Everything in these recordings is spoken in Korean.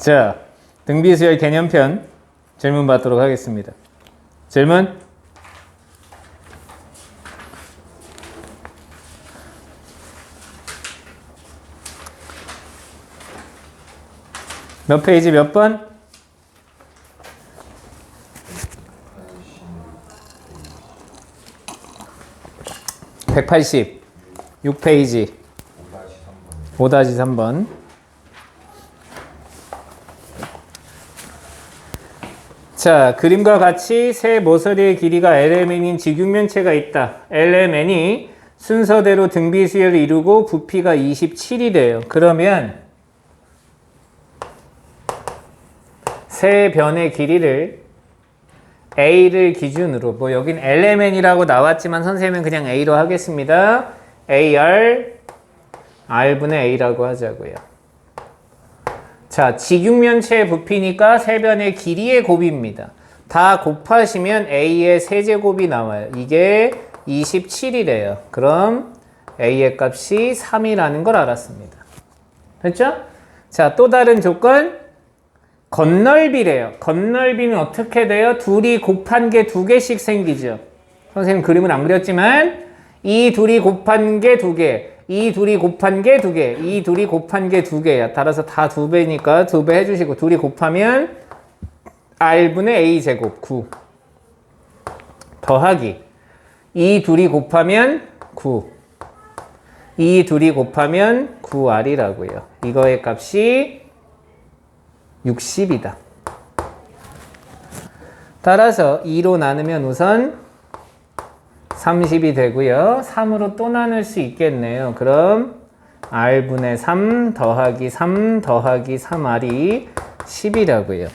자, 등비수열 개념편 질문 받도록 하겠습니다. 질문? 몇 페이지 몇 번? 186페이지 5-3번. 자, 그림과 같이 세 모서리의 길이가 LMN인 직육면체가 있다. LMN이 순서대로 등비수열을 이루고 부피가 27이래요. 그러면 세 변의 길이를 A를 기준으로, 뭐 여긴 LMN이라고 나왔지만 선생님은 그냥 A로 하겠습니다. AR, R분의 A라고 하자고요. 자, 직육면체의 부피니까 세 변의 길이의 곱입니다. 다 곱하시면 A의 세제곱이 나와요. 이게 27이래요. 그럼 A의 값이 3이라는 걸 알았습니다. 됐죠? 자, 또 다른 조건. 건널비래요. 건널비는 어떻게 돼요? 둘이 곱한 게 두 개씩 생기죠. 선생님 그림은 안 그렸지만 이 둘이 곱한 게 두 개, 이 둘이 곱한 게 두 개, 이 둘이 곱한 게 두 개야. 따라서 다 두 배니까 두 배 해주시고 둘이 곱하면 R분의 A제곱 9 더하기 이 둘이 곱하면 9 이 둘이 곱하면 9R이라고요. 이거의 값이 60이다. 따라서 2로 나누면 우선 30이 되고요. 3으로 또 나눌 수 있겠네요. 그럼 R분의 3 더하기 3 더하기 3R이 10이라고요.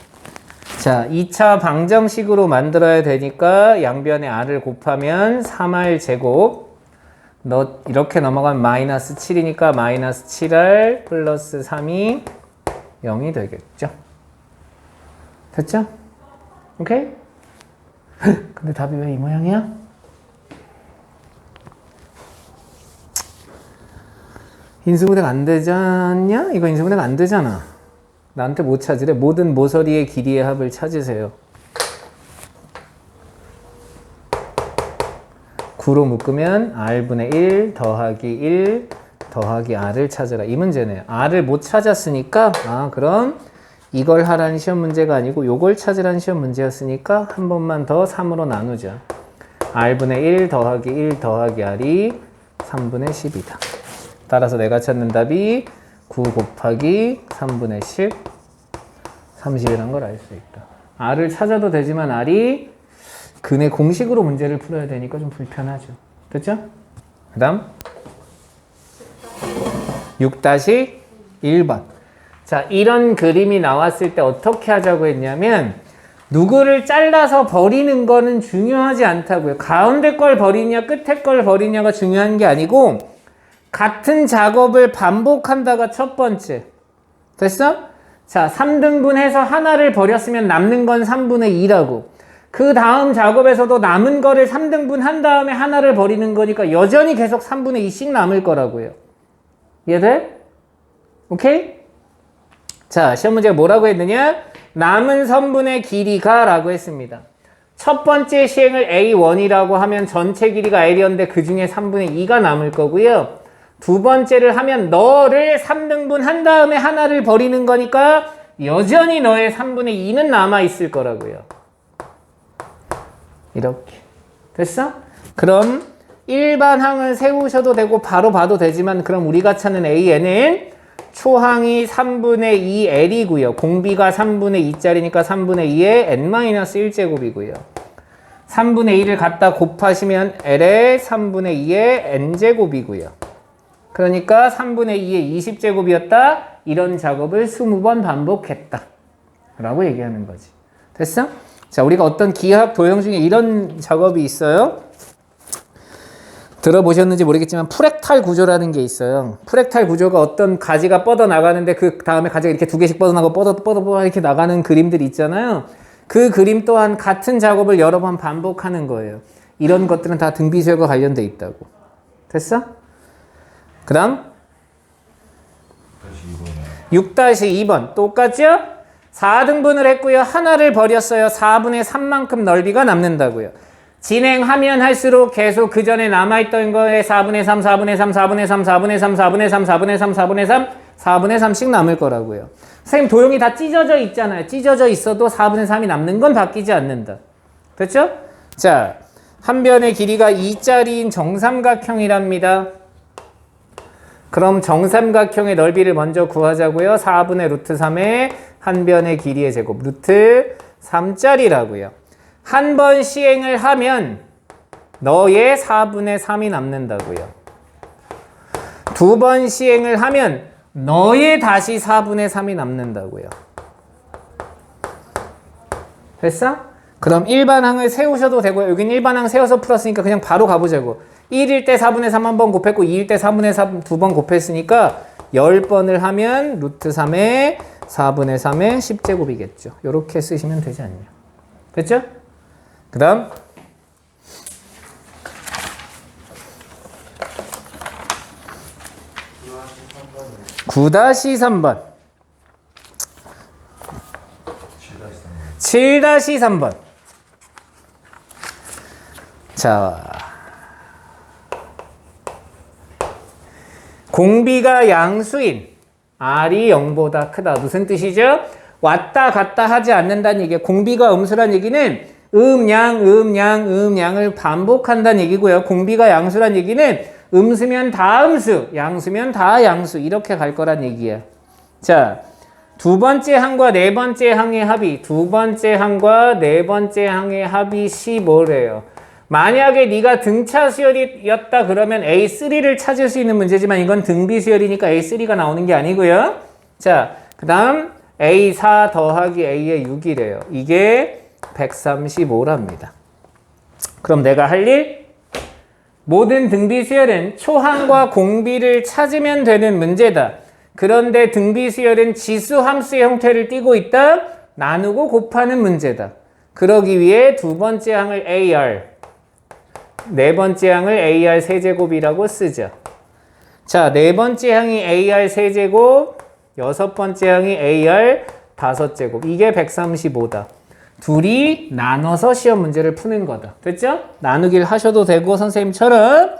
자, 2차 방정식으로 만들어야 되니까 양변에 R을 곱하면 3R 제곱 이렇게 넘어가면 마이너스 7이니까 마이너스 7R 플러스 3이 0이 되겠죠. 됐죠? 오케이? 근데 답이 왜 이 모양이야? 인수분해가 안 되지 않냐? 이거 인수분해가 안 되잖아. 나한테 못 찾으래. 모든 모서리의 길이의 합을 찾으세요. 9로 묶으면 R분의 1 더하기 1 더하기 R을 찾으라. 이 문제네요. R을 못 찾았으니까 그럼 이걸 하라는 시험 문제가 아니고 요걸 찾으라는 시험 문제였으니까 한 번만 더 3으로 나누자. R분의 1 더하기 1 더하기 R이 3분의 10이다. 따라서 내가 찾는 답이 9 곱하기 3분의 10 30이라는 걸 알 수 있다. R을 찾아도 되지만 R이 근의 공식으로 문제를 풀어야 되니까 좀 불편하죠. 됐죠? 그 다음 6-1번. 자, 이런 그림이 나왔을 때 어떻게 하자고 했냐면 누구를 잘라서 버리는 거는 중요하지 않다고요. 가운데 걸 버리냐 끝에 걸 버리냐가 중요한 게 아니고 같은 작업을 반복한다가 첫 번째. 됐어? 자, 3등분해서 하나를 버렸으면 남는 건 3분의 2라고. 그 다음 작업에서도 남은 거를 3등분 한 다음에 하나를 버리는 거니까 여전히 계속 3분의 2씩 남을 거라고요. 이해돼? 오케이? 자, 시험 문제가 뭐라고 했느냐? 남은 선분의 길이가 라고 했습니다. 첫 번째 시행을 A1이라고 하면 전체 길이가 L이었는데 그 중에 3분의 2가 남을 거고요. 두 번째를 하면 너를 3등분 한 다음에 하나를 버리는 거니까 여전히 너의 3분의 2는 남아있을 거라고요. 이렇게. 됐어? 그럼 일반항을 세우셔도 되고 바로 봐도 되지만 그럼 우리가 찾는 AN은 초항이 3분의 2L이고요. 공비가 3분의 2짜리니까 3분의 2의 N-1제곱이고요. 3분의 2를 갖다 곱하시면 L의 3분의 2의 N제곱이고요. 그러니까 3분의 2의 20제곱이었다. 이런 작업을 20번 반복했다. 라고 얘기하는 거지. 됐어? 자, 우리가 어떤 기하학 도형 중에 이런 작업이 있어요. 들어보셨는지 모르겠지만 프랙탈 구조라는 게 있어요. 프랙탈 구조가 어떤 가지가 뻗어나가는데 그 다음에 가지가 이렇게 두 개씩 뻗어나가고 뻗어 이렇게 나가는 그림들이 있잖아요. 그 그림 또한 같은 작업을 여러 번 반복하는 거예요. 이런 것들은 다 등비수열과 관련돼 있다고. 됐어? 그 다음 6-2번 똑같죠? 4등분을 했고요. 하나를 버렸어요. 4분의 3만큼 넓이가 남는다고요. 진행하면 할수록 계속 그 전에 남아있던 거에 4분의 3, 4분의 3, 4분의 3, 4분의 3, 4분의 3, 4분의 3, 4분의 3, 4분의 3씩 남을 거라고요. 선생님 도형이 다 찢어져 있잖아요. 찢어져 있어도 4분의 3이 남는 건 바뀌지 않는다. 됐죠? 자, 한 변의 길이가 2짜리인 정삼각형이랍니다. 그럼 정삼각형의 넓이를 먼저 구하자고요. 4분의 루트 3의 한 변의 길이의 제곱 루트 3짜리라고요. 한 번 시행을 하면 너의 4분의 3이 남는다고요. 두 번 시행을 하면 너의 다시 4분의 3이 남는다고요. 됐어? 그럼 일반항을 세우셔도 되고요. 여긴 일반항 세워서 풀었으니까 그냥 바로 가보자고. 1일 때 4분의 3 한 번 곱했고 2일 때 4분의 3 두 번 곱했으니까 10번을 하면 루트 3의 4분의 3의 10제곱이겠죠. 이렇게 쓰시면 되지 않냐. 됐죠? 그 다음 9-3번 7-3번 자, 공비가 양수인 R이 0보다 크다. 무슨 뜻이죠? 왔다 갔다 하지 않는다는 얘기예요. 공비가 음수란 얘기는 음양을 반복한다는 얘기고요. 공비가 양수란 얘기는 음수면 다 음수, 양수면 다 양수 이렇게 갈 거란 얘기예요. 자, 두 번째 항과 네 번째 항의 합이 두 번째 항과 네 번째 항의 합이 15래요. 만약에 네가 등차 수열이었다 그러면 A3를 찾을 수 있는 문제지만 이건 등비 수열이니까 A3가 나오는 게 아니고요. 자, 그 다음 A4 더하기 A의 6이래요. 이게 135랍니다. 그럼 내가 할 일? 모든 등비 수열은 초항과 공비를 찾으면 되는 문제다. 그런데 등비 수열은 지수 함수의 형태를 띠고 있다. 나누고 곱하는 문제다. 그러기 위해 두 번째 항을 AR, 네 번째 항을 AR 세제곱이라고 쓰죠. 자, 네 번째 항이 AR 세제곱, 여섯 번째 항이 AR 5제곱. 이게 135다. 둘이 나눠서 시험 문제를 푸는 거다. 됐죠? 나누기를 하셔도 되고 선생님처럼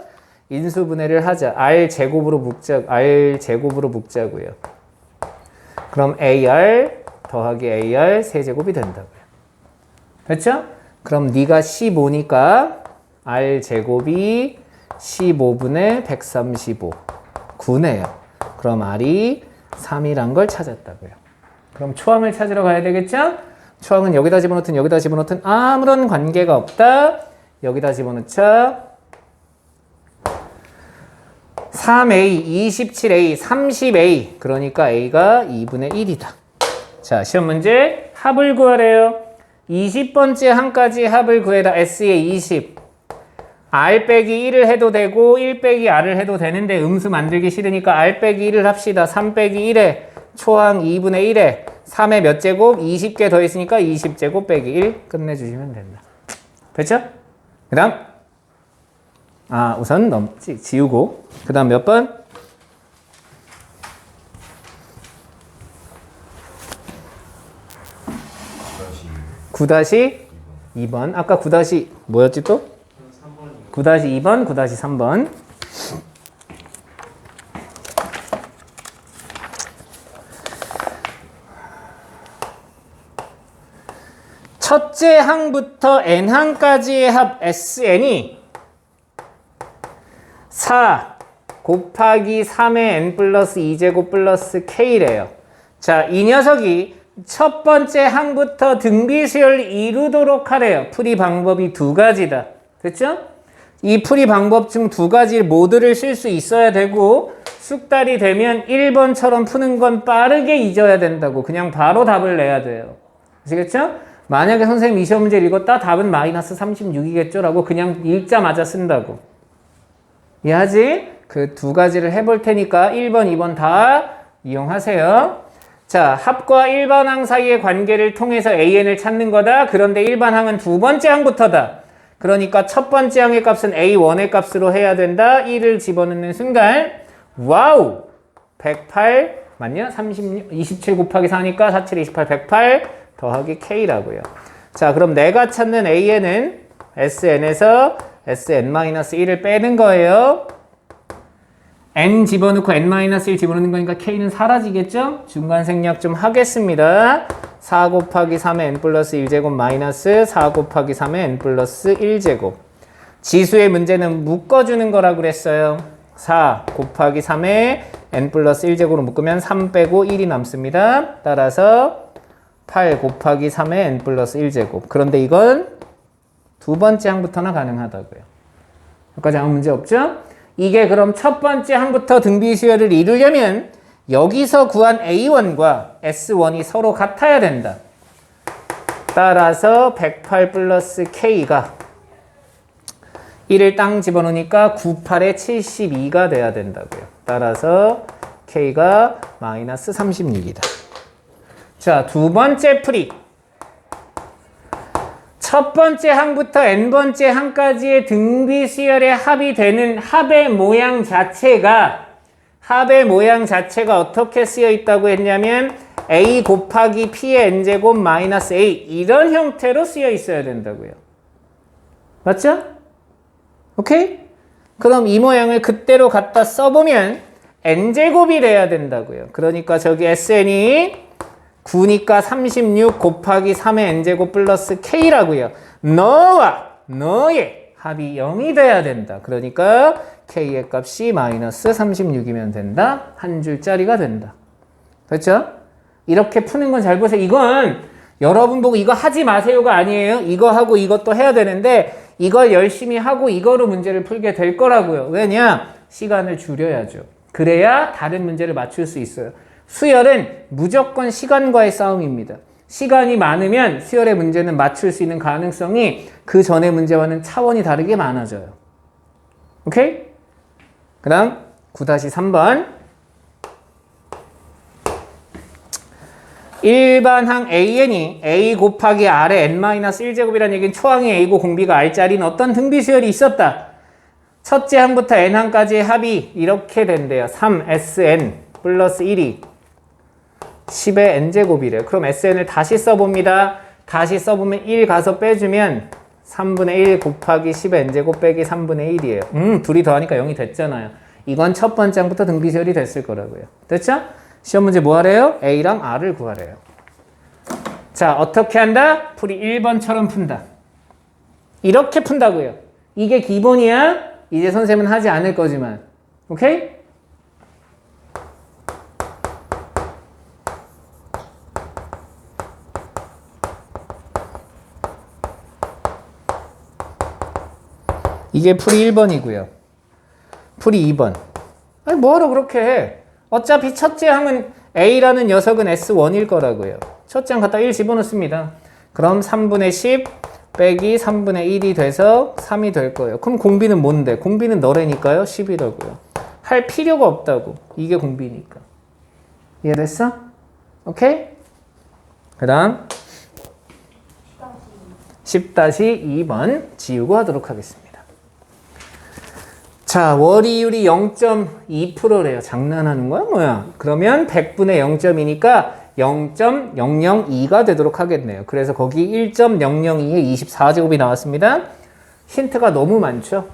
인수분해를 하자. R 제곱으로 묶자고요. 그럼 AR 더하기 AR 세제곱이 된다고요. 됐죠? 그럼 네가 15니까 R 제곱이 15분의 135 9네요. 그럼 R이 3이란 걸 찾았다고요. 그럼 초항을 찾으러 가야 되겠죠? 초항은 여기다 집어넣든 아무런 관계가 없다. 여기다 집어넣자. 3A, 27A, 30A. 그러니까 A가 2분의 1이다. 자, 시험 문제 합을 구하래요. 20번째 항까지 합을 구해라. S의 20. R 빼기 1을 해도 되고 1 빼기 R을 해도 되는데 음수 만들기 싫으니까 R 빼기 1을 합시다. 3 빼기 1에 초항 2분의 1에 3의 몇 제곱? 20개 더했으니까 20제곱 빼기 1 끝내주시면 된다. 됐죠? 그 다음 우선 지우고 그 다음 몇 번? 9-2번 아까 9- 뭐였지 또? 9-2번, 9-3번 첫째 항부터 n항까지의 합 SN이 4 곱하기 3의 n 플러스 2제곱 플러스 k래요. 자, 이 녀석이 첫 번째 항부터 등비수열을 이루도록 하래요. 풀이 방법이 두 가지다. 됐죠? 이 풀이 방법 중 두 가지 모두를 쓸 수 있어야 되고 숙달이 되면 1번처럼 푸는 건 빠르게 잊어야 된다고. 그냥 바로 답을 내야 돼요. 아시겠죠? 만약에 선생님 이 시험 문제 읽었다 답은 마이너스 36이겠죠? 라고 그냥 읽자마자 쓴다고. 이해하지? 그 두 가지를 해볼 테니까 1번, 2번 다 이용하세요. 자, 합과 일반항 사이의 관계를 통해서 AN을 찾는 거다. 그런데 일반항은 두 번째 항부터다. 그러니까 첫 번째 항의 값은 A1의 값으로 해야 된다. 1을 집어넣는 순간 와우! 108 맞냐? 27 곱하기 4니까 4, 7, 28, 108 더하기 K라고요. 자, 그럼 내가 찾는 AN은 SN에서 SN-1을 빼는 거예요. N 집어넣고 N-1 집어넣는 거니까 K는 사라지겠죠? 중간 생략 좀 하겠습니다. 4 곱하기 3의 N 플러스 1제곱 마이너스 4 곱하기 3의 N 플러스 1제곱. 지수의 문제는 묶어주는 거라고 그랬어요. 4 곱하기 3의 N 플러스 1제곱으로 묶으면 3 빼고 1이 남습니다. 따라서 8 곱하기 3의 N 플러스 1제곱. 그런데 이건 두 번째 항부터나 가능하다고요. 여기까지 아무 문제 없죠? 이게 그럼 첫 번째 항부터 등비수열을 이루려면 여기서 구한 A1과 S1이 서로 같아야 된다. 따라서 108 플러스 K가 1을 땅 집어넣으니까 98에 72가 돼야 된다고요. 따라서 K가 마이너스 36이다. 자, 두 번째 풀이. 첫 번째 항부터 n번째 항까지의 등비수열의 합이 되는 합의 모양 자체가 어떻게 쓰여 있다고 했냐면 a 곱하기 p의 n제곱 마이너스 a 이런 형태로 쓰여 있어야 된다고요. 맞죠? 오케이? 그럼 이 모양을 그대로 갖다 써보면 n제곱이 돼야 된다고요. 그러니까 저기 sn이 9니까 36 곱하기 3의 n제곱 플러스 k라고요. 너와 너의 합이 0이 돼야 된다. 그러니까 k의 값이 마이너스 36이면 된다. 한 줄짜리가 된다. 됐죠? 이렇게 푸는 건 잘 보세요. 이건 여러분 보고 이거 하지 마세요가 아니에요. 이거 하고 이것도 해야 되는데 이걸 열심히 하고 이거로 문제를 풀게 될 거라고요. 왜냐? 시간을 줄여야죠. 그래야 다른 문제를 맞출 수 있어요. 수열은 무조건 시간과의 싸움입니다. 시간이 많으면 수열의 문제는 맞출 수 있는 가능성이 그 전의 문제와는 차원이 다르게 많아져요. 오케이? 그 다음 9-3번 일반항 AN이 A 곱하기 R의 N-1제곱이라는 얘기는 초항이 A고 공비가 R짜리는 어떤 등비수열이 있었다. 첫째 항부터 N항까지의 합이 이렇게 된대요. 3SN 플러스 1이 10의 n제곱이래요. 그럼 SN을 다시 써봅니다. 다시 써보면 1 가서 빼주면 3분의 1 곱하기 10의 n제곱 빼기 3분의 1이에요. 둘이 더하니까 0이 됐잖아요. 이건 첫 번째 항부터 등비수열이 됐을 거라고요. 됐죠? 시험 문제 뭐 하래요? A랑 R을 구하래요. 자, 어떻게 한다? 풀이 1번처럼 푼다. 이렇게 푼다고요. 이게 기본이야. 이제 선생님은 하지 않을 거지만. 오케이? 이게 풀이 1번이고요. 풀이 2번. 아니 뭐하러 그렇게 해. 어차피 첫째 항은 A라는 녀석은 S1일 거라고요. 첫째 항 갖다 1 집어넣습니다. 그럼 3분의 10 빼기 3분의 1이 돼서 3이 될 거예요. 그럼 공비는 뭔데? 공비는 너래니까요. 10이라고요. 할 필요가 없다고. 이게 공비니까. 이해됐어? 오케이? 그 다음 10-2번 지우고 하도록 하겠습니다. 자, 월이율이 0.2%래요. 장난하는 거야? 뭐야? 그러면 100분의 0.2니까 0.002가 되도록 하겠네요. 그래서 거기 1.002에 24제곱이 나왔습니다. 힌트가 너무 많죠?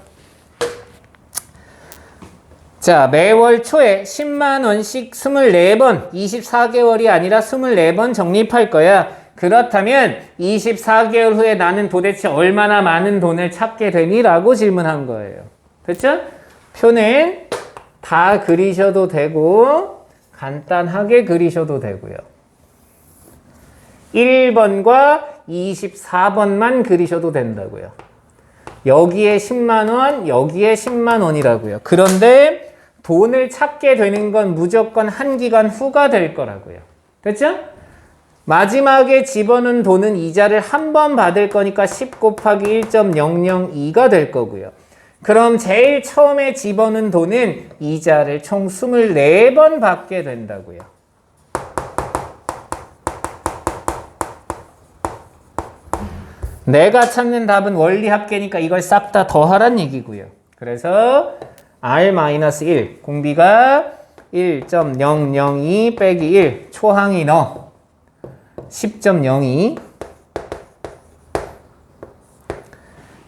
자, 매월 초에 10만 원씩 24번, 24개월이 아니라 24번 적립할 거야. 그렇다면 24개월 후에 나는 도대체 얼마나 많은 돈을 찾게 되니? 라고 질문한 거예요. 됐죠? 표는 다 그리셔도 되고 간단하게 그리셔도 되고요. 1번과 24번만 그리셔도 된다고요. 여기에 10만원, 여기에 10만원이라고요. 그런데 돈을 찾게 되는 건 무조건 한 기간 후가 될 거라고요. 됐죠? 마지막에 집어넣은 돈은 이자를 한 번 받을 거니까 10 곱하기 1.002가 될 거고요. 그럼 제일 처음에 집어넣은 돈은 이자를 총 24번 받게 된다고요. 내가 찾는 답은 원리합계니까 이걸 싹 다 더하란 얘기고요. 그래서 R-1 공비가 1.002 빼기 1 초항이 너 10.02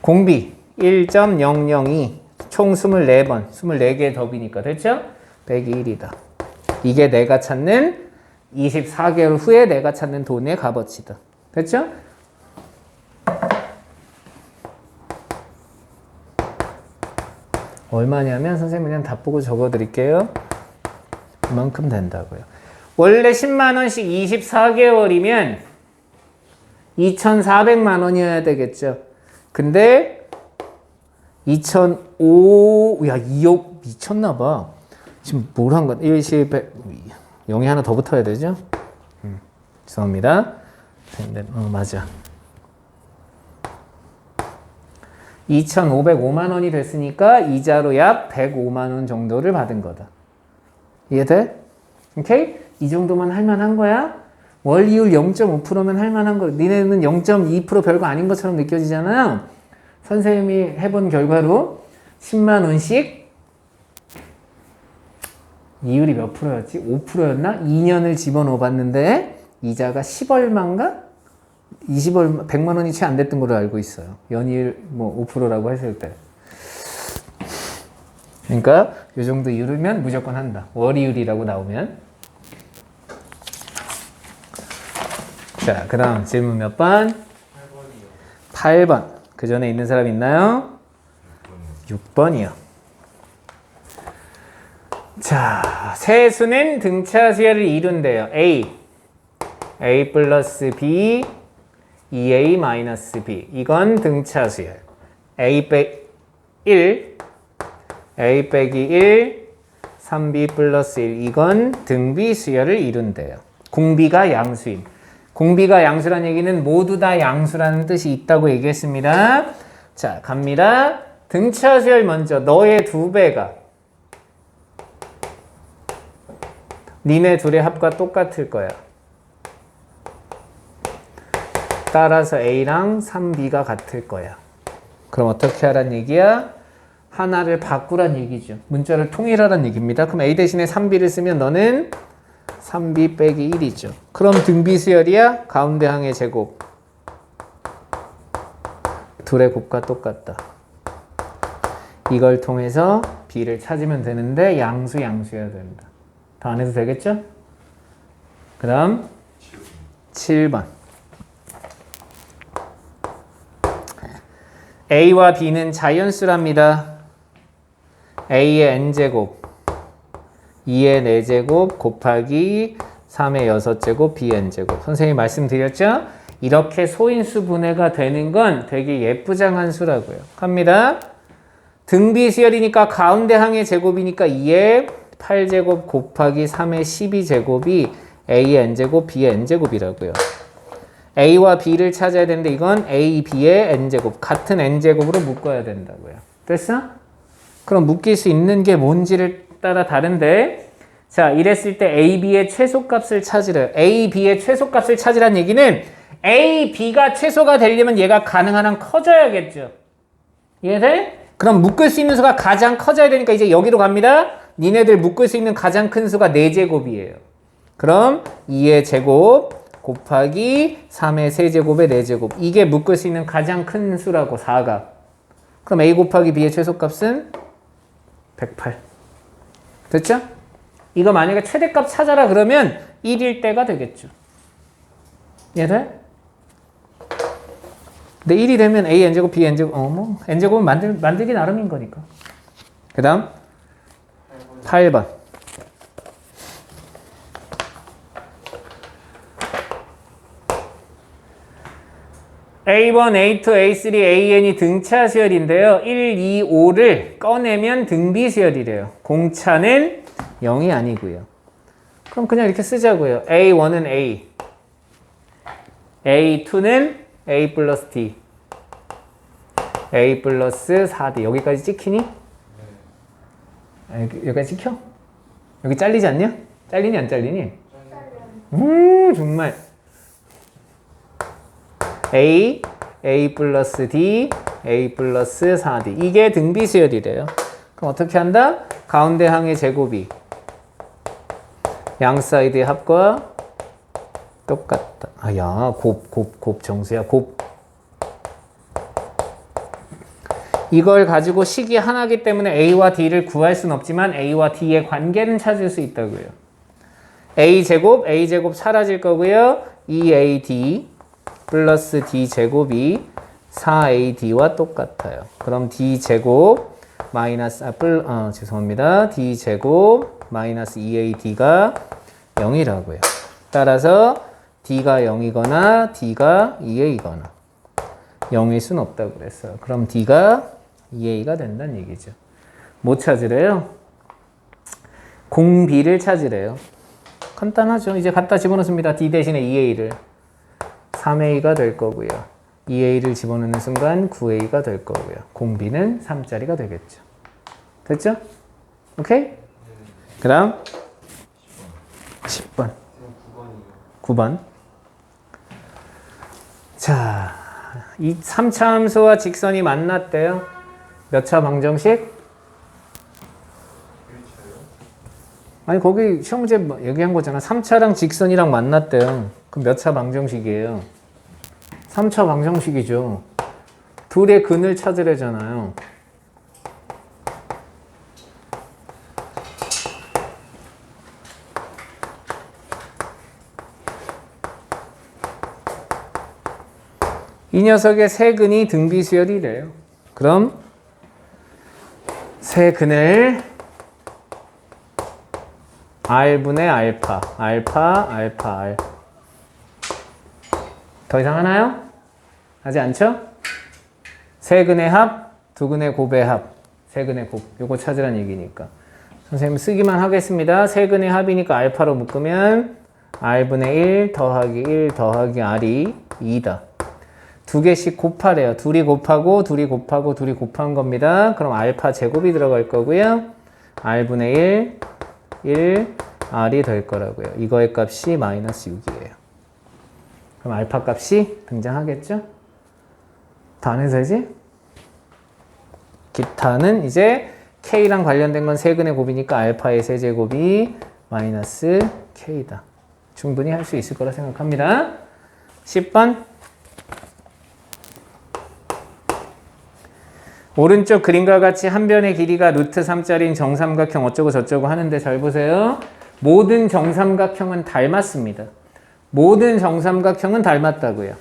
공비 1.002 총 24번 24개의 더비니까 됐죠? 빼기 1이다. 이게 내가 찾는 24개월 후에 내가 찾는 돈의 값어치다. 됐죠? 얼마냐면 선생님 그냥 답 보고 적어드릴게요. 그만큼 된다고요. 원래 10만원씩 24개월이면 2,400만 원이어야 되겠죠. 근데 2,005, 야 2억 미쳤나봐. 지금 뭘 한 거야? 1시 100, 0이 하나 더 붙어야 되죠? 죄송합니다. 맞아. 2,505만 원이 됐으니까 이자로 약 105만 원 정도를 받은 거다. 이해돼? 오케이? 이 정도만 할만한 거야? 월이율 0.5%면 할만한 거. 니네는 0.2% 별거 아닌 것처럼 느껴지잖아요. 선생님이 해본 결과로 10만 원씩 이율이 몇 프로였지? 5%였나? 2년을 집어넣어 봤는데 이자가 10얼마인가? 20얼마, 100만 원이 채 안 됐던 걸로 알고 있어요. 연이율 뭐 5%라고 했을 때. 그러니까 이 정도 이율이면 무조건 한다. 월이율이라고 나오면. 자, 그 다음 질문 몇 번? 8번이요. 8번. 그 전에 있는 사람 있나요? 6번이요. 자, 세수는 등차 수열을 이룬대요. A 플러스 B, 2A 마이너스 B. 이건 등차 수열. A 빼기 1, A 빼기 1, 3B 플러스 1. 이건 등비 수열을 이룬대요. 공비가 양수임. 공비가 양수란 얘기는 모두 다 양수라는 뜻이 있다고 얘기했습니다. 자, 갑니다. 등차 수열 먼저. 너의 2배가 니네 둘의 합과 똑같을 거야. 따라서 A랑 3B가 같을 거야. 그럼 어떻게 하란 얘기야? 하나를 바꾸란 얘기죠. 문자를 통일하란 얘기입니다. 그럼 A 대신에 3B를 쓰면 너는 3B 빼기 1이죠. 그럼 등비수열이야? 가운데 항의 제곱. 둘의 곱과 똑같다. 이걸 통해서 B를 찾으면 되는데 양수여야 된다. 다 안 해도 되겠죠? 그 다음 7번. A와 B는 자연수랍니다. A의 n제곱, 2의 4제곱 곱하기 3의 6제곱 B의 n제곱. 선생님이 말씀드렸죠? 이렇게 소인수 분해가 되는 건 되게 예쁘장한 수라고요. 갑니다. 등비수열이니까 가운데 항의 제곱이니까 2의 8제곱 곱하기 3의 12제곱이 A의 n제곱, B의 n제곱이라고요. A와 B를 찾아야 되는데 이건 A, B의 n제곱, 같은 n제곱으로 묶어야 된다고요. 됐어? 그럼 묶일 수 있는 게 뭔지를 따라 다른데, 자, 이랬을 때 A, B의 최소값을 찾으래요. A, B의 최소값을 찾으란 얘기는 A, B가 최소가 되려면 얘가 가능한 한 커져야겠죠. 이해돼? 그럼 묶을 수 있는 수가 가장 커져야 되니까 이제 여기로 갑니다. 니네들 묶을 수 있는 가장 큰 수가 4제곱이에요. 그럼 2의 제곱 곱하기 3의 세제곱의 4제곱. 이게 묶을 수 있는 가장 큰 수라고, 4가. 그럼 A 곱하기 B의 최소값은 108. 됐죠? 이거 만약에 최대값 찾아라 그러면 1일 때가 되겠죠. 이해돼? 근데 1이 되면 A n제곱, B n제곱, 뭐 n제곱은 만들기 나름인 거니까. 그 다음 8번. A1, A2, A3, AN이 등차 수열인데요. 1, 2, 5를 꺼내면 등비 수열이래요. 공차는 0이 아니고요. 그럼 그냥 이렇게 쓰자고요. A1은 A, A2는 A 플러스 D, A 플러스 4D. 여기까지 찍히니? 여기까지 찍혀? 여기 잘리지 않냐? 잘리니 안 잘리니? 정말. A, A 플러스 D, A 플러스 4D. 이게 등비수열이래요. 그럼 어떻게 한다? 가운데 항의 제곱이 양 사이드의 합과 똑같다. 아야, 곱 정수야, 곱. 이걸 가지고 식이 하나이기 때문에 A와 D를 구할 수는 없지만 A와 D의 관계는 찾을 수 있다고요. A제곱 사라질 거고요. 2AD 플러스 D제곱이 4AD와 똑같아요. 그럼 D제곱 마이너스, 죄송합니다. D제곱 마이너스 2AD가 0이라고요. 따라서 D가 0이거나 D가 2A거나 0일 수는 없다고 그랬어요. 그럼 D가 2A가 된다는 얘기죠. 뭐 찾으래요? 공비를 찾으래요. 간단하죠. 이제 갖다 집어넣습니다. D 대신에 2A를. 3A가 될 거고요. 2A를 집어넣는 순간 9A가 될 거고요. 공비는 3짜리가 되겠죠. 됐죠? 오케이? 그 다음 10번. 9번. 자, 이 3차 함수와 직선이 만났대요. 몇 차 방정식? 아니 거기 시험 문제 얘기한 거잖아. 3차랑 직선이랑 만났대요. 그럼 몇 차 방정식이에요? 3차 방정식이죠. 둘의 근을 찾으래잖아요. 이 녀석의 세 근이 등비수열이래요. 그럼 세 근을 R분의 알파, R. 더 이상 하나요? 하지 않죠? 세 근의 합, 두 근의 곱의 합, 세 근의 곱. 요거 찾으란 얘기니까. 선생님 쓰기만 하겠습니다. 세 근의 합이니까 알파로 묶으면 R분의 1 더하기 1 더하기 R이 2다. 두 개씩 곱하래요. 둘이 곱하고 둘이 곱한 겁니다. 그럼 알파 제곱이 들어갈 거고요. R분의 1 R이 될 거라고요. 이거의 값이 마이너스 6이에요. 그럼 알파 값이 등장하겠죠? 다 안 해서 이제 기타는 이제 K랑 관련된 건 세근의 곱이니까 알파의 세제곱이 마이너스 K다. 충분히 할 수 있을 거라 생각합니다. 10번. 오른쪽 그림과 같이 한 변의 길이가 루트 3짜리인 정삼각형 어쩌고 저쩌고 하는데 잘 보세요. 모든 정삼각형은 닮았습니다. 모든 정삼각형은 닮았다고요.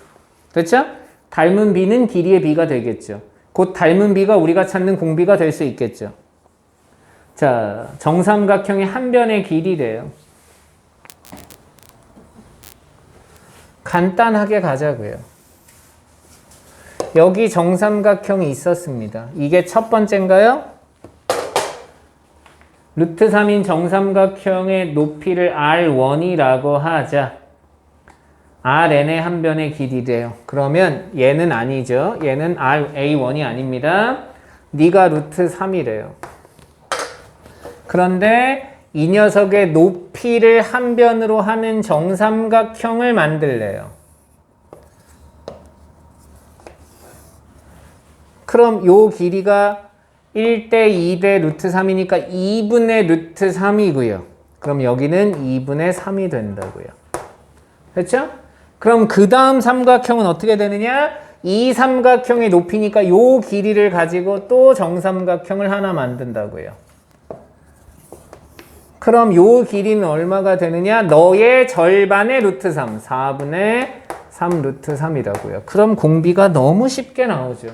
됐죠? 닮은 비는 길이의 비가 되겠죠. 곧 닮은 비가 우리가 찾는 공비가 될 수 있겠죠. 자, 정삼각형의 한 변의 길이래요. 간단하게 가자고요. 여기 정삼각형이 있었습니다. 이게 첫 번째인가요? 루트 3인 정삼각형의 높이를 R1이라고 하자. Rn의 한 변의 길이래요. 그러면 얘는 아니죠. 얘는 A1이 아닙니다. 네가 루트 3이래요. 그런데 이 녀석의 높이를 한 변으로 하는 정삼각형을 만들래요. 그럼 요 길이가 1대 2대 루트 3이니까 2분의 루트 3이고요. 그럼 여기는 2분의 3이 된다고요. 됐죠? 그럼 그 다음 삼각형은 어떻게 되느냐? 이 삼각형의 높이니까 요 길이를 가지고 또 정삼각형을 하나 만든다고요. 그럼 요 길이는 얼마가 되느냐? 너의 절반의 루트 3, 4분의 3 루트 3이라고요. 그럼 공비가 너무 쉽게 나오죠.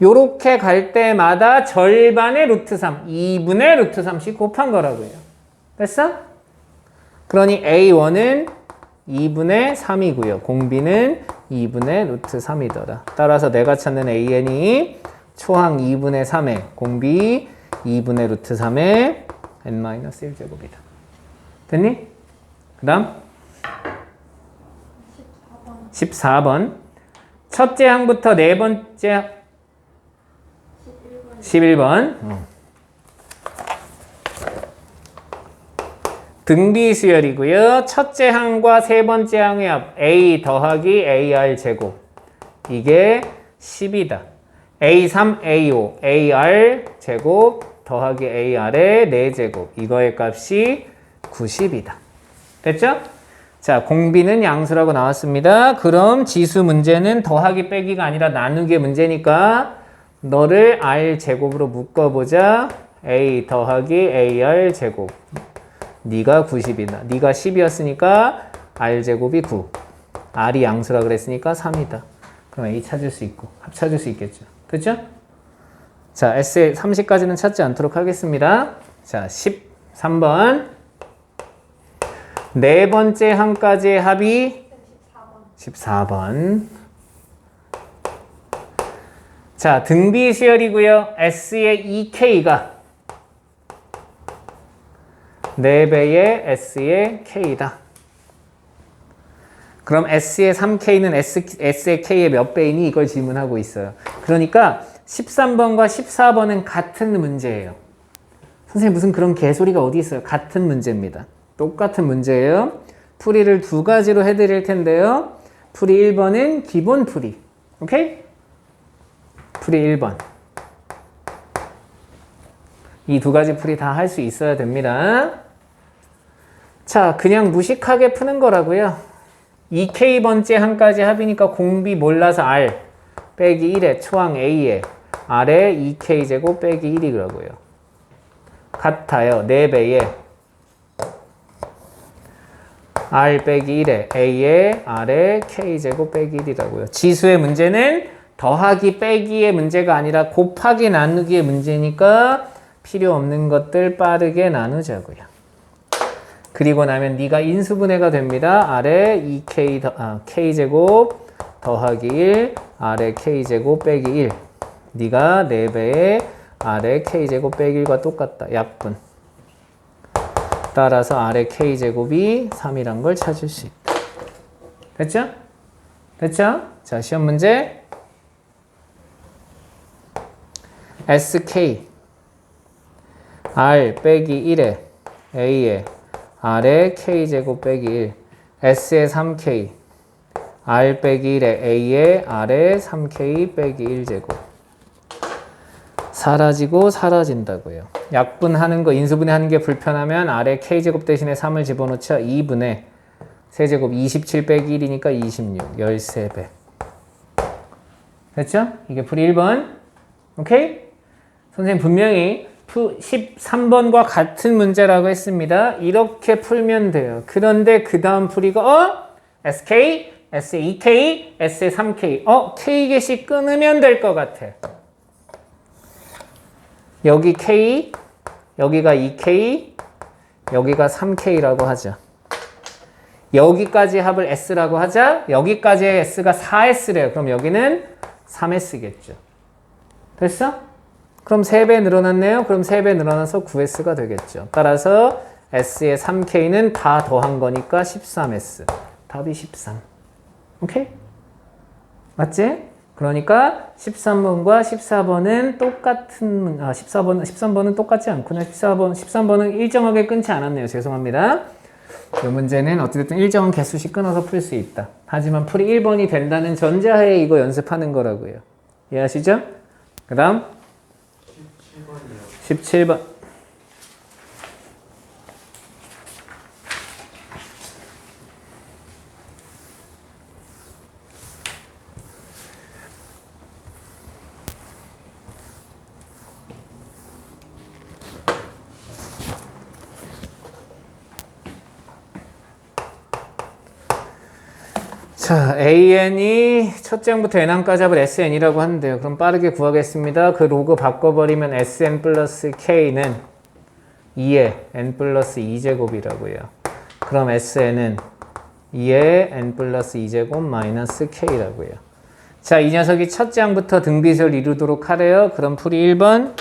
요렇게 갈 때마다 절반의 루트 3, 2분의 루트 3씩 곱한 거라고요. 됐어? 그러니 A1은 2분의 3이고요. 공비는 2분의 루트 3이더라. 따라서 내가 찾는 AN이 초항 2분의 3에 공비 2분의 루트 3에 n-1제곱이다. 됐니? 그 다음 14번. 첫째 항부터 네 번째 11번. 등비수열이고요. 첫째 항과 세 번째 항의 합 A 더하기 AR 제곱. 이게 10이다. A3, A5, AR 제곱 더하기 AR의 4제곱. 이거의 값이 90이다. 됐죠? 자, 공비는 양수라고 나왔습니다. 그럼 지수 문제는 더하기 빼기가 아니라 나누기 문제니까 너를 r 제곱으로 묶어보자. a 더하기 ar 제곱. 네가 90이다. 네가 10이었으니까 r 제곱이 9. r이 양수라 그랬으니까 3이다. 그럼 a 찾을 수 있고 합 찾을 수 있겠죠. 됐죠? 자, S의 30까지는 찾지 않도록 하겠습니다. 자, 13번. 네 번째 항까지의 합이 14번. 자, 등비 수열이고요. S의 2K가 4배의 S의 K다. 그럼 S의 3K는 S의 K의 몇 배이니? 이걸 질문하고 있어요. 그러니까 13번과 14번은 같은 문제예요. 선생님 무슨 그런 개소리가 어디 있어요? 같은 문제입니다. 똑같은 문제예요. 풀이를 두 가지로 해드릴 텐데요. 풀이 1번은 기본 풀이. 오케이? 풀이 1번. 이 두 가지 풀이 다 할 수 있어야 됩니다. 자, 그냥 무식하게 푸는 거라고요. 2K번째 항까지 합이니까 공비 몰라서 R 빼기 1에 초항 A에 R에 2K제곱 빼기 1이라고요. 같아요. 4배에 R 빼기 1에 A에 R에 K제곱 빼기 1이라고요. 지수의 문제는 더하기 빼기의 문제가 아니라 곱하기 나누기의 문제니까 필요 없는 것들 빠르게 나누자고요. 그리고 나면 네가 인수분해가 됩니다. R에 2K K제곱 더하기 1 R에 K제곱 빼기 1. 네가 4배에 R에 K제곱 빼기 1과 똑같다. 약분. 따라서 R의 K제곱이 3이란 걸 찾을 수 있다. 됐죠? 됐죠? 자, 시험 문제. SK R 빼기 1에 A에 R의 K제곱 빼기 1 S의 3K R 빼기 1에 A에 R의 3K 빼기 1제곱 사라지고 사라진다고요. 약분하는 거, 인수분해하는 게 불편하면 R에 K제곱 대신에 3을 집어넣자. 2분의 세제곱 27 빼기 1이니까 26, 13배. 됐죠? 이게 풀이 1번. 오케이? 선생님 분명히 13번과 같은 문제라고 했습니다. 이렇게 풀면 돼요. 그런데 그 다음 풀이가 SK, S의 2K, S의 3K K개씩 끊으면 될 것 같아. 여기 K, 여기가 2K, 여기가 3K라고 하자. 여기까지 합을 S라고 하자. 여기까지의 S가 4S래요. 그럼 여기는 3S겠죠. 됐어? 그럼 3배 늘어났네요. 그럼 3배 늘어나서 9S가 되겠죠. 따라서 S의 3K는 다 더한 거니까 13S. 답이 13. 오케이? 맞지? 그러니까 13번과 14번은 똑같은 13번은 똑같지 않구나. 13번은 일정하게 끊지 않았네요. 죄송합니다. 이 문제는 어쨌든 일정한 개수씩 끊어서 풀 수 있다. 하지만 풀이 1번이 된다는 전제하에 이거 연습하는 거라고요. 이해하시죠? 그 다음 17번. 자, AN이 첫 장부터 n항까지 합을 SN이라고 하는데요. 그럼 빠르게 구하겠습니다. 그 로그 바꿔버리면 SN 플러스 K는 2의 n 플러스 2제곱이라고요. 그럼 SN은 2의 n 플러스 2제곱 마이너스 K라고요. 자, 이 녀석이 첫 장부터 등비수를 이루도록 하래요. 그럼 풀이 1번.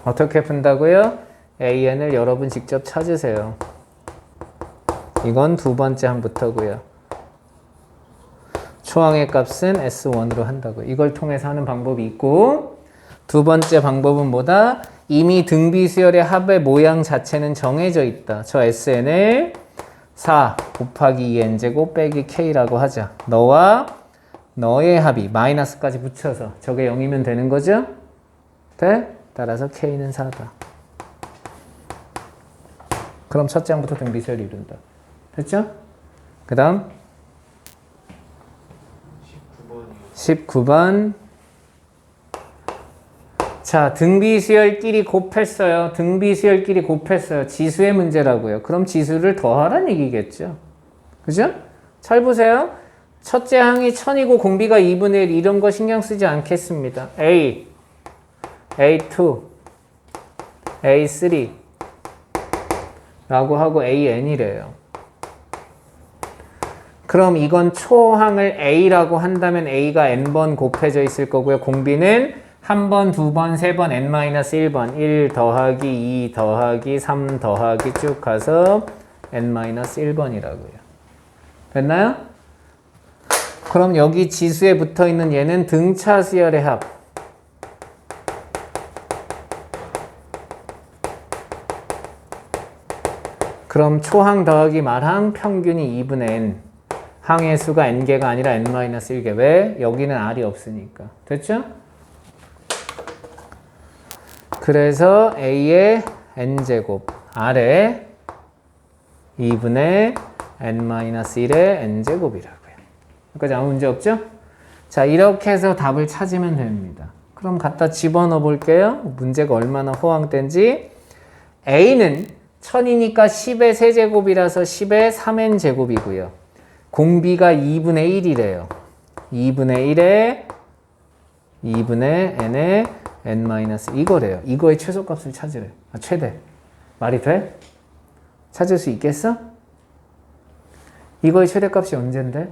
어떻게 푼다고요? AN을 여러분 직접 찾으세요. 이건 두 번째 항부터고요. 초항의 값은 S1으로 한다고요. 이걸 통해서 하는 방법이 있고, 두 번째 방법은 뭐다? 이미 등비수열의 합의 모양 자체는 정해져 있다. 저 SN을 4 곱하기 2n제곱 빼기 K라고 하자. 너와 너의 합이 마이너스까지 붙여서 저게 0이면 되는 거죠? 돼? 따라서 K는 4다. 그럼 첫 장부터 등비수열을 이룬다. 됐죠? 그 다음 19번. 자, 등비수열끼리 곱했어요. 등비수열끼리 곱했어요. 지수의 문제라고요. 그럼 지수를 더하란 얘기겠죠. 그죠? 잘 보세요. 첫째 항이 1000이고 공비가 2분의 1 이런 거 신경 쓰지 않겠습니다. A, A2, A3 라고 하고 AN이래요. 그럼 이건 초항을 A라고 한다면 A가 N번 곱해져 있을 거고요. 공비는 1번, 2번, 3번, N-1번 1 더하기 2 더하기 3 더하기 쭉 가서 N-1번이라고요. 됐나요? 그럼 여기 지수에 붙어있는 얘는 등차 수열의 합. 그럼 초항 더하기 말항 평균이 2분의 n. 항의 수가 n개가 아니라 n-1개. 왜? 여기는 r이 없으니까. 됐죠? 그래서 a의 n제곱, r의 2분의 n-1의 n제곱이라고요. 여기까지 아무 문제 없죠? 자, 이렇게 해서 답을 찾으면 됩니다. 그럼 갖다 집어넣어 볼게요. 문제가 얼마나 호황된지. a는 1000이니까 10의 세제곱이라서 10의 3n제곱이고요. 공비가 2분의 1이래요. 2분의 1에 2분의 n의 n- 이거래요. 이거의 최소값을 찾으래요. 아, 최대. 말이 돼? 찾을 수 있겠어? 이거의 최대값이 언젠데?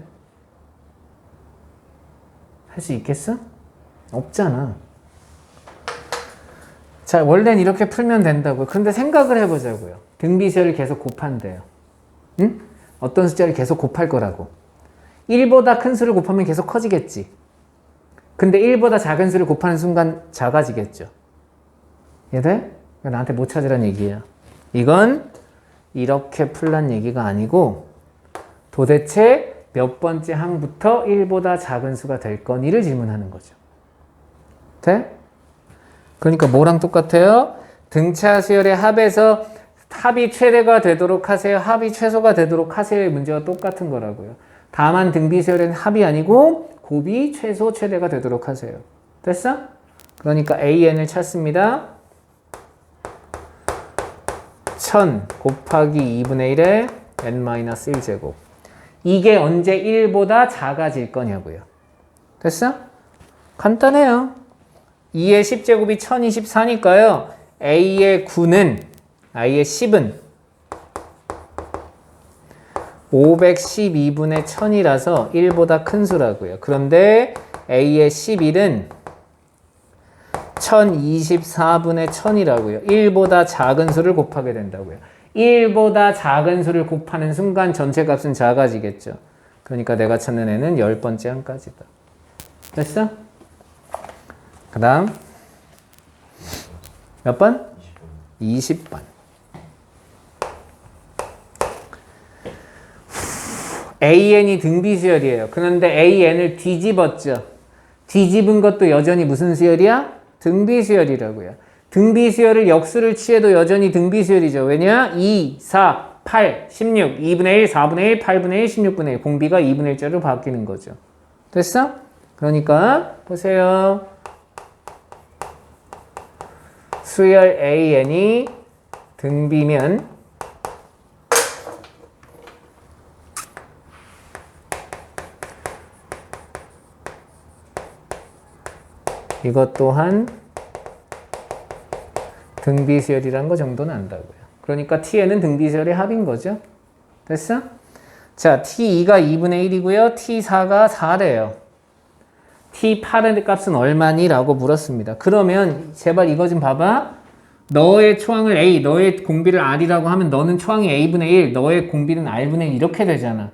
할 수 있겠어? 없잖아. 자, 원래는 이렇게 풀면 된다고요. 그런데 생각을 해보자고요. 등비수열을 계속 곱한대요. 응? 어떤 숫자를 계속 곱할 거라고. 1보다 큰 수를 곱하면 계속 커지겠지. 근데 1보다 작은 수를 곱하는 순간 작아지겠죠. 이해돼? 나한테 못 찾으란 얘기예요. 이건 이렇게 풀란 얘기가 아니고 도대체 몇 번째 항부터 1보다 작은 수가 될 거니를 질문하는 거죠. 돼? 그러니까 뭐랑 똑같아요? 등차 수열의 합에서 합이 최대가 되도록 하세요. 합이 최소가 되도록 하세요의 문제와 똑같은 거라고요. 다만 등비수열은 합이 아니고 곱이 최소 최대가 되도록 하세요. 됐어? 그러니까 AN을 찾습니다. 1000 곱하기 2분의 1의 n-1제곱. 이게 언제 1보다 작아질 거냐고요. 됐어? 간단해요. 2의 10제곱이 1024니까요. A의 9는, I의 10은 512분의 1000이라서 1보다 큰 수라고요. 그런데 A의 11은 1024분의 1000이라고요. 1보다 작은 수를 곱하게 된다고요. 1보다 작은 수를 곱하는 순간 전체 값은 작아지겠죠. 그러니까 내가 찾는 애는 10번째 항까지다. 됐어? 그 다음 몇 번? 20번. AN이 등비수열이에요. 그런데 AN을 뒤집었죠. 뒤집은 것도 여전히 무슨 수열이야? 등비수열이라고요. 등비수열을 역수를 취해도 여전히 등비수열이죠. 왜냐? 2, 4, 8, 16, 2분의 1, 4분의 1, 8분의 1, 16분의 1. 공비가 2분의 1자로 바뀌는 거죠. 됐어? 그러니까 보세요. 수열 AN이 등비면 이것 또한 등비수열이라는 거 정도는 안다고요. 그러니까 T에는 등비수열의 합인 거죠. 됐어? 자, T2가 2분의 1이고요. T4가 4래요. T8의 값은 얼마니? 라고 물었습니다. 그러면 제발 이거 좀 봐봐. 너의 초항을 A, 너의 공비를 R이라고 하면 너는 초항이 A분의 1, 너의 공비는 R분의 1 이렇게 되잖아.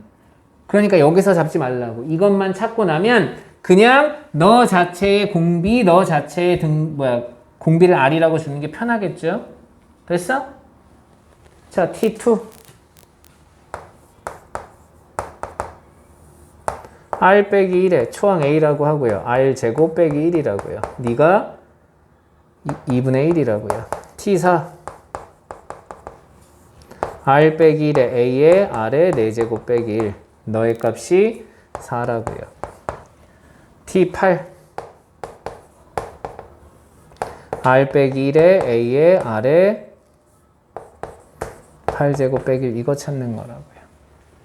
그러니까 여기서 잡지 말라고. 이것만 찾고 나면 그냥 너 자체의 공비, 너 자체의 공비를 R이라고 주는 게 편하겠죠? 됐어? 자, T2. R 빼기 1에 초항 A라고 하고요. R 제곱 빼기 1이라고요. 네가 2분의 1이라고요. T4 R 빼기 1에 A에 R에 4제곱 빼기 1 너의 값이 4라고요. T8 R 빼기 1에 A에 R에 8제곱 빼기 1 이거 찾는 거라고요.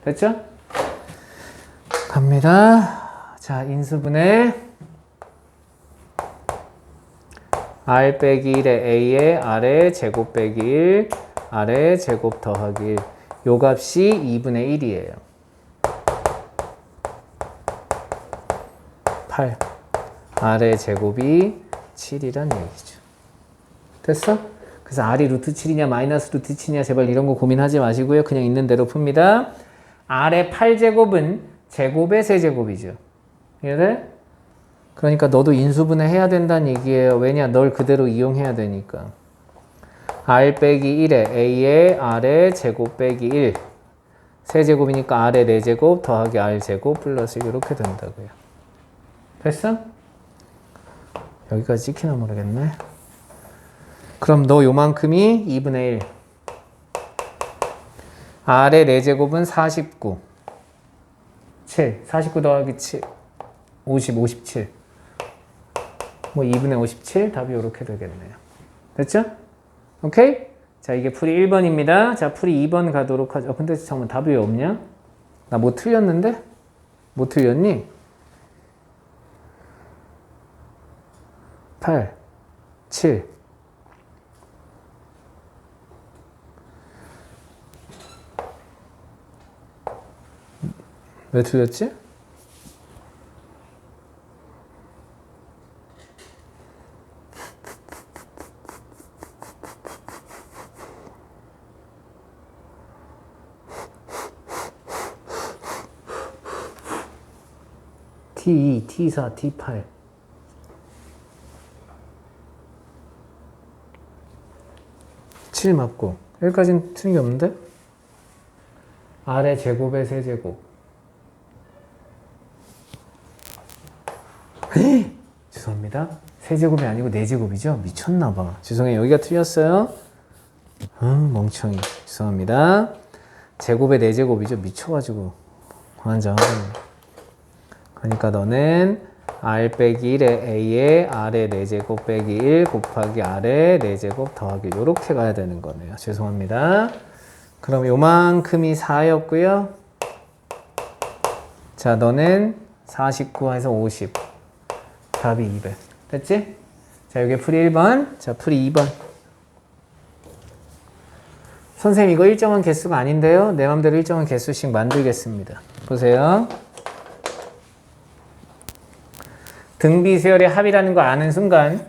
됐죠? 갑니다. 자, 인수분해 R 빼기 1에 A에 R에 제곱 빼기 1 R에 제곱 더하기 1 요 값이 2분의 1이에요. 8 R의 제곱이 7이란 얘기죠. 됐어? 그래서 R이 루트 7이냐 마이너스 루트 7이냐 제발 이런 거 고민하지 마시고요. 그냥 있는 대로 풉니다. R의 8제곱은 제곱의 세제곱이죠. 이해돼? 그러니까 너도 인수분해 해야 된다는 얘기예요. 왜냐? 널 그대로 이용해야 되니까. R 빼기 1에 A에 R의 제곱 빼기 1 세제곱이니까 R의 4제곱 더하기 R제곱 플러스 이렇게 된다고요. 됐어? 여기까지 찍히나 모르겠네. 그럼 너 요만큼이 2분의 1 R의 4제곱은 49 7 49 더하기 7 50 57 뭐 2분의 57 답이 이렇게 되겠네요. 됐죠? 오케이? 자, 이게 풀이 1번입니다. 자, 풀이 2번 가도록 하죠. 근데 잠깐만 답이 왜 없냐? 나 뭐 틀렸는데? 뭐 틀렸니? 8 7 왜 틀렸지? T2, T4, T8 7 맞고 여기까지는 틀린 게 없는데? R의 제곱의 세제곱 죄송합니다. 세제곱이 아니고 4제곱이죠? 미쳤나봐. 죄송해요. 여기가 틀렸어요. 멍청이. 죄송합니다. 제곱의 4제곱이죠? 미쳐가지고 환장하네. 그러니까 너는 R 빼기 1에 A에 R의 4제곱 빼기 1 곱하기 R의 4제곱 더하기 요렇게 가야 되는 거네요. 죄송합니다. 그럼 요만큼이 4였고요. 자, 너는 49에서 50 답이 200 됐지? 자, 여기 풀이 1번. 자, 풀이 2번. 선생님 이거 일정한 개수가 아닌데요. 내 맘대로 일정한 개수씩 만들겠습니다. 보세요. 등비수열의 합이라는 거 아는 순간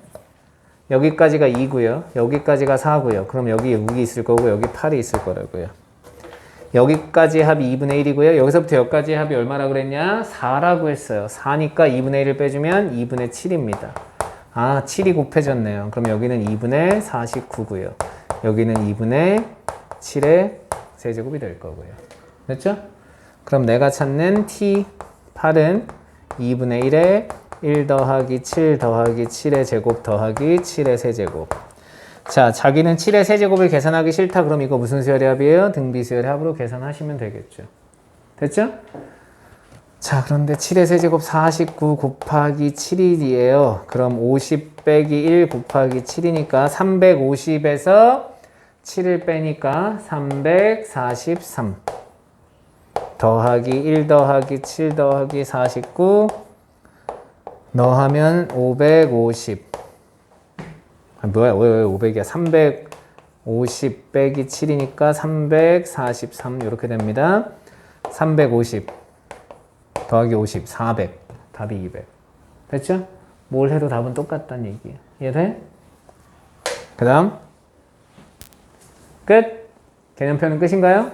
여기까지가 2고요. 여기까지가 4고요. 그럼 여기 6이 있을 거고 여기 8이 있을 거라고요. 여기까지 합이 2분의 1이고요. 여기서부터 여기까지 합이 얼마라 그랬냐? 4라고 했어요. 4니까 2분의 1을 빼주면 2분의 7입니다. 아, 7이 곱해졌네요. 그럼 여기는 2분의 49고요. 여기는 2분의 7의 세제곱이 될 거고요. 됐죠? 그럼 내가 찾는 T8은 2분의 1에 1 더하기 7 더하기 7의 제곱 더하기 7의 세제곱. 자, 자기는 7의 세제곱을 계산하기 싫다. 그럼 이거 무슨 수열의 합이에요? 등비수열의 합으로 계산하시면 되겠죠. 됐죠? 자, 그런데 7의 세제곱 49 곱하기 7이에요. 그럼 50 빼기 1 곱하기 7이니까 350에서 7을 빼니까 343 더하기 1 더하기 7 더하기 49 너하면 550 뭐야 왜 500이야 350 빼기 7이니까 343 이렇게 됩니다. 350 더하기 50 400 답이 200 됐죠? 뭘 해도 답은 똑같다는 얘기예요. 이해돼? 그 다음 끝! 개념표는 끝인가요?